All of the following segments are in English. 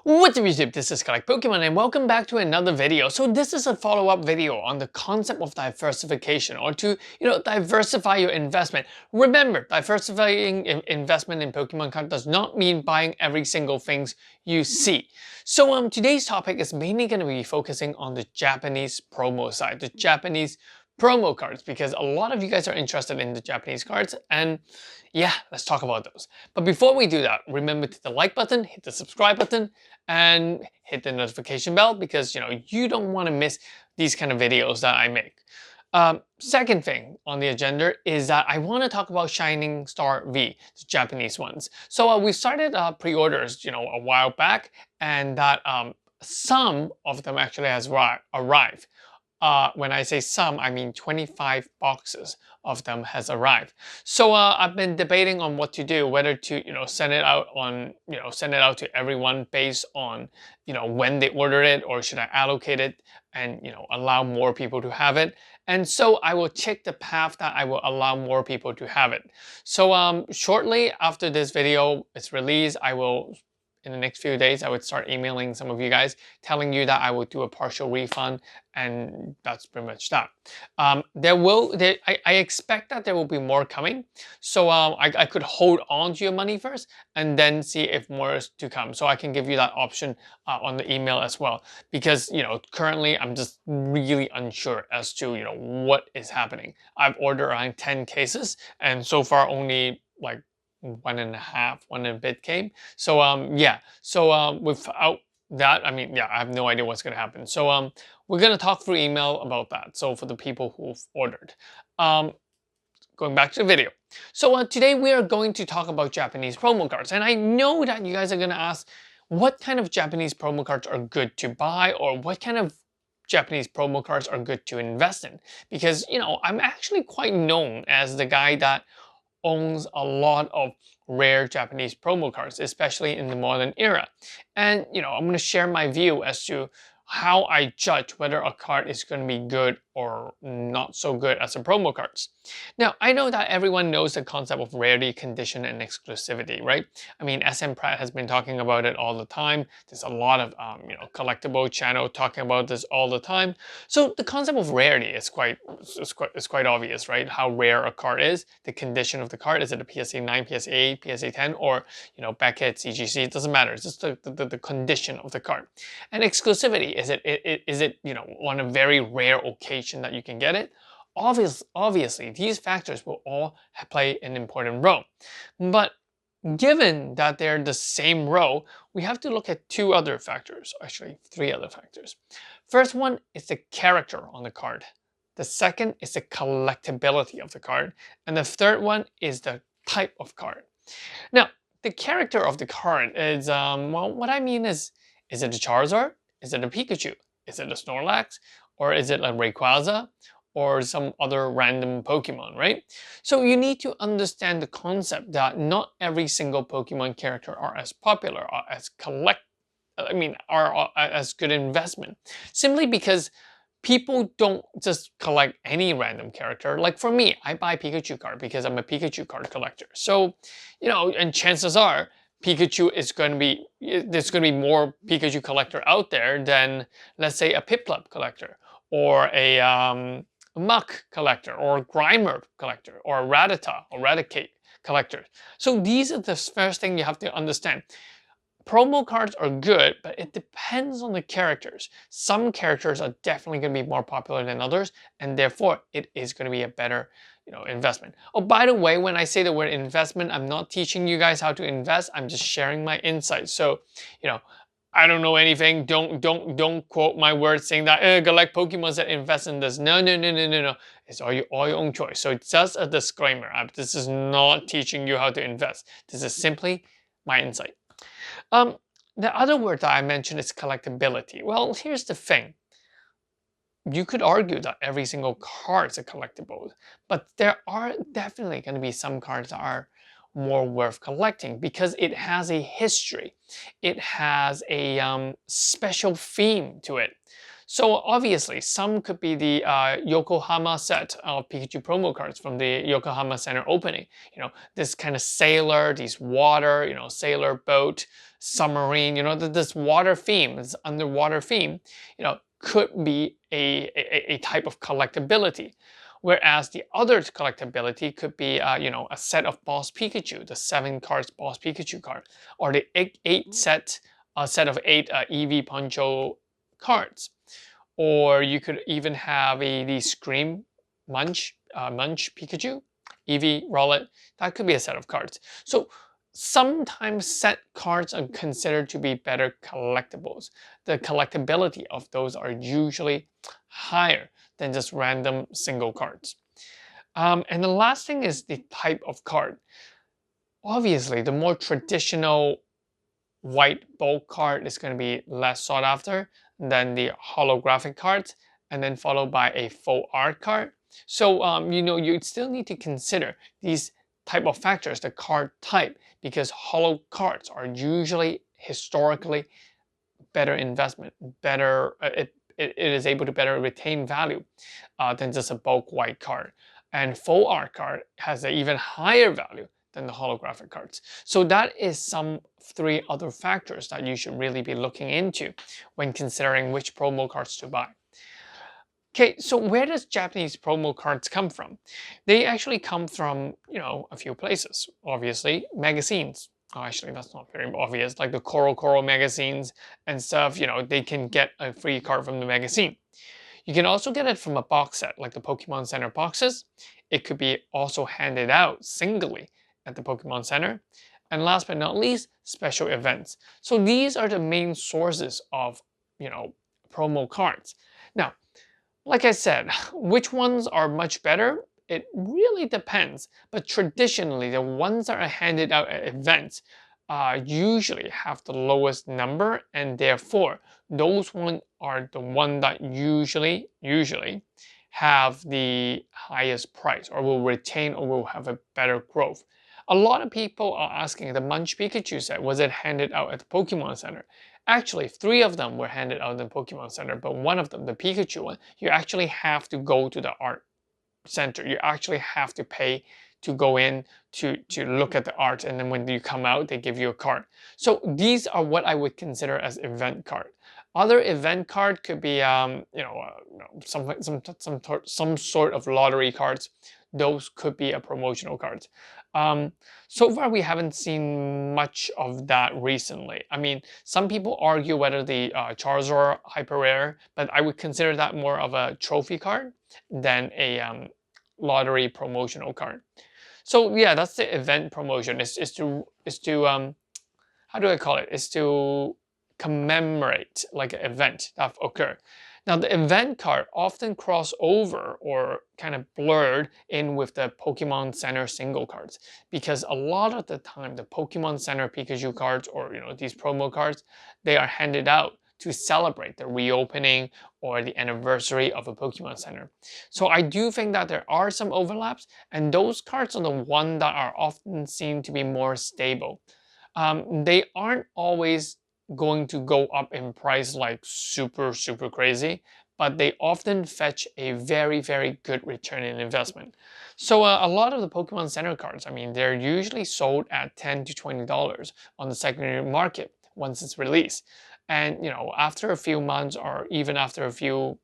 What's up YouTube, this is Collect Pokemon and welcome back to another video. So this is a follow-up video on the concept of diversification or to, diversify your investment. Remember, diversifying investment in Pokemon card does not mean buying every single things you see. So today's topic is mainly going to be focusing on the Japanese promo side, the Japanese promo cards, because a lot of you guys are interested in the Japanese cards, and yeah, let's talk about those. But before we do that, remember to hit the like button, hit the subscribe button, and hit the notification bell because you don't want to miss these kind of videos that I make. Second thing on the agenda is that I want to talk about Shining Star V, the Japanese ones. So we started pre-orders, a while back, and that some of them actually has arrived. When I say some, I mean 25 boxes of them has arrived. So I've been debating on what to do, whether to send it out on send it out to everyone based on when they order it, or should I allocate it and allow more people to have it. And so I will check the path that I will allow more people to have it. So shortly after this video is released, I will, in the next few days, I would start emailing some of you guys telling you that I will do a partial refund, and that's pretty much that. I expect that there will be more coming, so I could hold on to your money first and then see if more is to come. So I can give you that option on the email as well, because currently I'm just really unsure as to what is happening. I've ordered around 10 cases, and so far only like one and a bit came. So yeah, so without that, I mean, yeah, I have no idea what's going to happen. So we're going to talk through email about that, so for the people who've ordered. Going back to the video, so today we are going to talk about Japanese promo cards, and I know that you guys are going to ask what kind of Japanese promo cards are good to buy, or what kind of Japanese promo cards are good to invest in, because I'm actually quite known as the guy that owns a lot of rare Japanese promo cards, especially in the modern era. And I'm going to share my view as to how I judge whether a card is going to be good or not so good as a promo cards. Now, I know that everyone knows the concept of rarity, condition, and exclusivity, right? I mean, SM Pratt has been talking about it all the time. There's a lot of collectible channel talking about this all the time. So the concept of rarity is quite obvious, right? How rare a card is, the condition of the card. Is it a PSA 9, PSA 8, PSA 10, or Beckett, CGC? It doesn't matter. It's just the condition of the card. And exclusivity, is it on a very rare occasion that you can get it? Obviously, these factors will all play an important role. But given that they're the same role, we have to look at two other factors, actually three other factors. First one is the character on the card. The second is the collectability of the card. And the third one is the type of card. Now, the character of the card is, well, what I mean is it a Charizard? Is it a Pikachu? Is it a Snorlax? Or is it a Rayquaza? Or some other random Pokemon, right? So you need to understand the concept that not every single Pokemon character are as popular, are as are as good investment. Simply because people don't just collect any random character. Like for me, I buy Pikachu card because I'm a Pikachu card collector. So, and chances are Pikachu is going to be, there's going to be more Pikachu collector out there than, let's say, a Piplup collector, or a Muck collector, or Grimer collector, or a Rattata or Raticate collector. So these are the first thing you have to understand. Promo cards are good, but it depends on the characters. Some characters are definitely going to be more popular than others, and therefore it is going to be a better investment. Oh, by the way, when I say the word investment, I'm not teaching you guys how to invest. I'm just sharing my insights. So, I don't know anything. Don't quote my words saying that collect Pokemon that invest in this. No. It's all your own choice. So it's just a disclaimer. This is not teaching you how to invest. This is simply my insight. The other word that I mentioned is collectability. Well, here's the thing. You could argue that every single card is a collectible, but there are definitely going to be some cards that are more worth collecting because it has a history. It has a special theme to it. So obviously, some could be the Yokohama set of Pikachu promo cards from the Yokohama Center opening. This kind of sailor, these water, sailor boat, submarine, this water theme, this underwater theme, could be a type of collectability. Whereas the other collectability could be, a set of Boss Pikachu, the 7 cards Boss Pikachu card, or the eight set, a set of 8 EV Poncho cards. Or you could even have the Scream Munch Pikachu, EV Rowlet. That could be a set of cards. So sometimes set cards are considered to be better collectibles. The collectability of those are usually higher than just random single cards. And the last thing is the type of card. Obviously, the more traditional white bulk card is going to be less sought after than the holographic cards, and then followed by a full art card. So you still need to consider these type of factors, the card type, because holo cards are usually historically better investment, better it is able to better retain value than just a bulk white card. And full art card has an even higher value than the holographic cards. So that is some 3 other factors that you should really be looking into when considering which promo cards to buy. Okay, so where does Japanese promo cards come from? They actually come from, a few places. Obviously, magazines. Oh, actually, that's not very obvious. Like the Coro magazines and stuff, they can get a free card from the magazine. You can also get it from a box set, like the Pokemon Center boxes. It could be also handed out singly at the Pokemon Center. And last but not least, special events. So these are the main sources of, promo cards. Now, like I said, which ones are much better? It really depends. But traditionally, the ones that are handed out at events usually have the lowest number, and therefore those ones are the one that usually have the highest price, or will retain, or will have a better growth. A lot of people are asking, the Munch Pikachu set, was it handed out at the Pokemon Center? Actually, 3 of them were handed out in the Pokemon Center, but one of them, the Pikachu one, you actually have to go to the art center. You actually have to pay to go in to look at the art, and then when you come out, they give you a card. So these are what I would consider as event card. Other event card could be, some sort of lottery cards. Those could be a promotional cards. So far, we haven't seen much of that recently. I mean, some people argue whether the Charizard Hyper Rare, but I would consider that more of a trophy card than a lottery promotional card. So yeah, that's the event promotion. Is to how do I call it? Is to commemorate like an event that occurred. Now the event card often cross over or kind of blurred in with the Pokemon Center single cards, because a lot of the time the Pokemon Center Pikachu cards, or these promo cards, they are handed out to celebrate the reopening or the anniversary of a Pokemon Center. So I do think that there are some overlaps, and those cards are the ones that are often seen to be more stable. They aren't always going to go up in price like super crazy, but they often fetch a very good return in investment. So a lot of the Pokemon Center cards, I mean, they're usually sold at $10 to $20 on the secondary market once it's released. And after a few months, or even after a few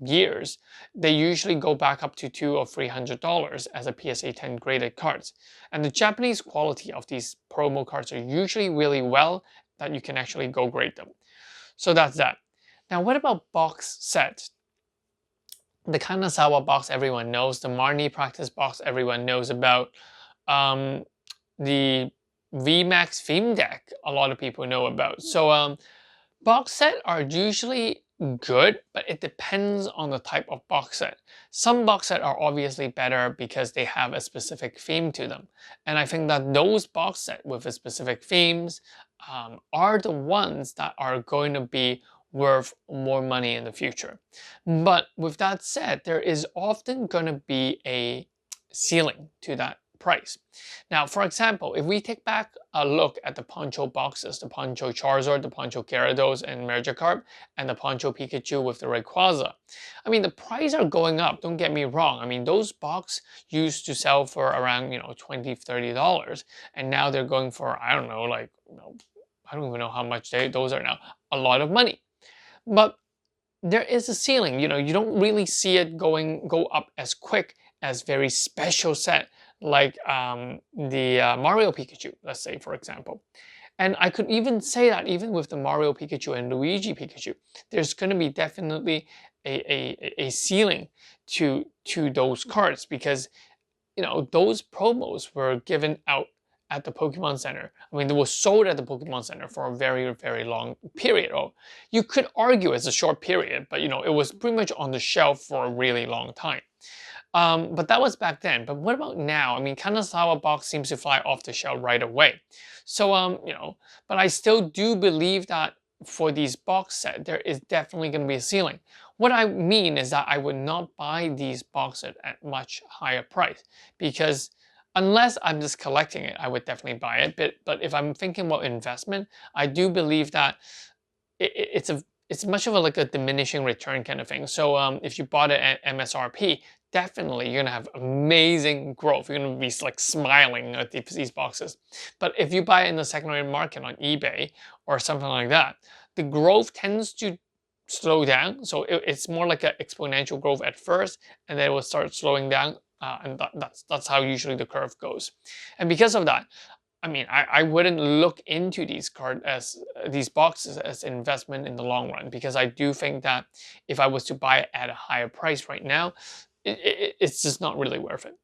years, they usually go back up to $200 or $300 as a PSA 10 graded cards. And the Japanese quality of these promo cards are usually really well, that you can actually go grade them. So that's that. Now, what about box set? The Kanazawa box everyone knows, the Marnie practice box everyone knows about, the VMAX theme deck a lot of people know about. So box set are usually good, but it depends on the type of box set. Some box set are obviously better because they have a specific theme to them. And I think that those box set with the specific themes are the ones that are going to be worth more money in the future. But with that said, there is often going to be a ceiling to that price. Now, for example, if we take back a look at the Poncho boxes, the Poncho Charizard, the Poncho Gyarados and Magikarp, and the Poncho Pikachu with the Rayquaza, I mean, the prices are going up, don't get me wrong. I mean, those boxes used to sell for around, $20, $30, and now they're going for, I don't know, like, I don't even know how much those are now. A lot of money. But there is a ceiling. You don't really see it go up as quick as very special set like the Mario Pikachu, let's say, for example. And I could even say that even with the Mario Pikachu and Luigi Pikachu, there's going to be definitely a ceiling to those cards, because those promos were given out at the Pokemon Center. I mean, they were sold at the Pokemon Center for a very, very long period. Or you could argue it's a short period, but it was pretty much on the shelf for a really long time. But that was back then. But what about now? I mean, Kanazawa box seems to fly off the shelf right away. So, but I still do believe that for these box set, there is definitely going to be a ceiling. What I mean is that I would not buy these box set at much higher price, because unless I'm just collecting it, I would definitely buy it. But if I'm thinking about investment, I do believe that it's much of like a diminishing return kind of thing. So if you bought it at MSRP, definitely you're gonna have amazing growth. You're gonna be like smiling at these boxes. But if you buy it in the secondary market on eBay or something like that, the growth tends to slow down. So it's more like an exponential growth at first, and then it will start slowing down. And that's how usually the curve goes. And because of that, I mean, I wouldn't look into these boxes as investment in the long run, because I do think that if I was to buy it at a higher price right now, it's just not really worth it.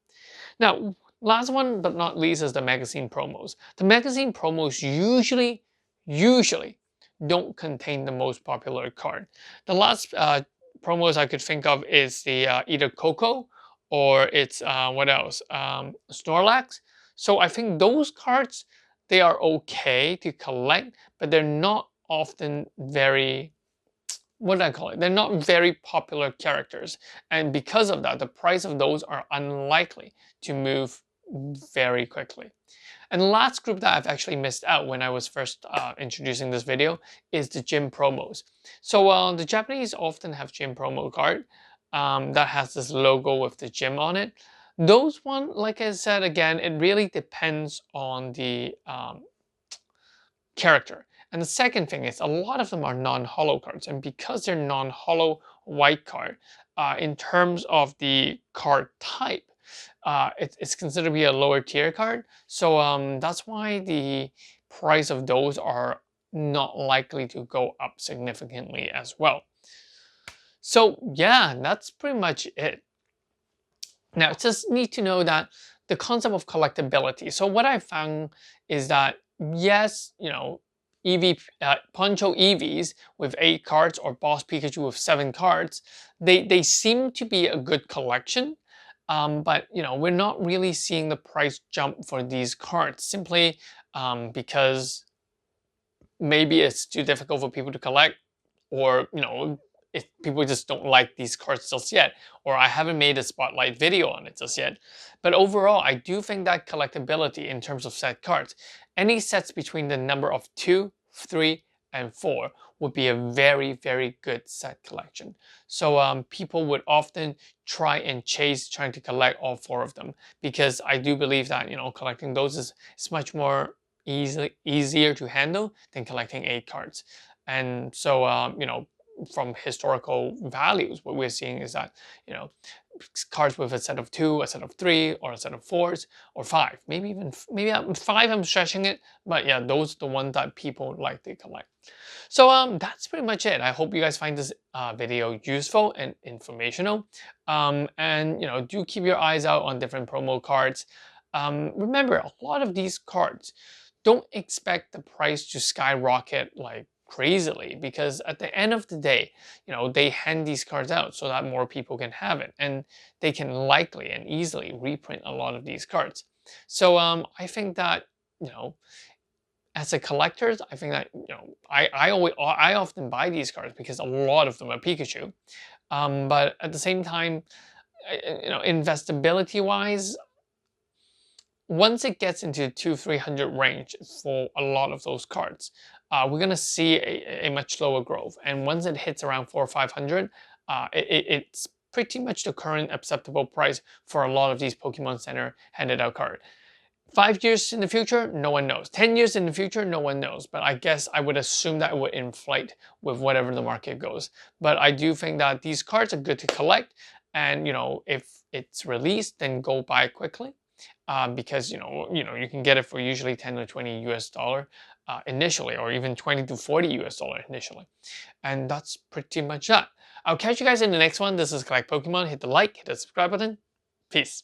Now, last one but not least is the magazine promos. The magazine promos usually don't contain the most popular card. The last promos I could think of is the either Coco or it's what else? Snorlax. So I think those cards, they are okay to collect, but they're not often very, what do I call it? They're not very popular characters. And because of that, the price of those are unlikely to move very quickly. And the last group that I've actually missed out when I was first introducing this video is the gym promos. So the Japanese often have gym promo card that has this logo with the gym on it. Those one, like I said again, it really depends on the character. And the second thing is a lot of them are non-holo cards, and because they're non-holo white card, in terms of the card type, it's considered to be a lower tier card. So that's why the price of those are not likely to go up significantly as well. So yeah, that's pretty much it. Now, just need to know that the concept of collectability. So what I found is that yes, EV Poncho EVs with 8 cards or Boss Pikachu with 7 cards, they seem to be a good collection. But we're not really seeing the price jump for these cards simply because maybe it's too difficult for people to collect, or if people just don't like these cards just yet, or I haven't made a spotlight video on it just yet. But overall, I do think that collectability in terms of set cards, any sets between the number of 2, 3, and 4 would be a very, very good set collection. So people would often try and trying to collect all 4 of them, because I do believe that collecting those is much more easier to handle than collecting 8 cards. And so from historical values, what we're seeing is that cards with a set of 2, a set of 3, or a set of 4s, or 5, maybe 5. I'm stretching it, but yeah, those are the ones that people like to collect. So that's pretty much it. I hope you guys find this video useful and informational. And do keep your eyes out on different promo cards. Remember, a lot of these cards, don't expect the price to skyrocket like crazily, because at the end of the day, they hand these cards out so that more people can have it, and they can likely and easily reprint a lot of these cards. So I think that as a collector, I think that I often buy these cards because a lot of them are Pikachu. But at the same time, investability wise, once it gets into 200-300 range for a lot of those cards, we're gonna see a much slower growth. And once it hits around 400 or 500, it's pretty much the current acceptable price for a lot of these Pokemon Center handed out cards. 5 years in the future, no one knows. 10 years in the future, no one knows. But I guess I would assume that it would inflate with whatever the market goes. But I do think that these cards are good to collect. And, if it's released, then go buy it quickly. Because, you can get it for usually 10 to 20 US dollar initially, or even 20 to 40 US dollar initially. And that's pretty much that. I'll catch you guys in the next one. This is Collect Pokemon. Hit the like, hit the subscribe button. Peace.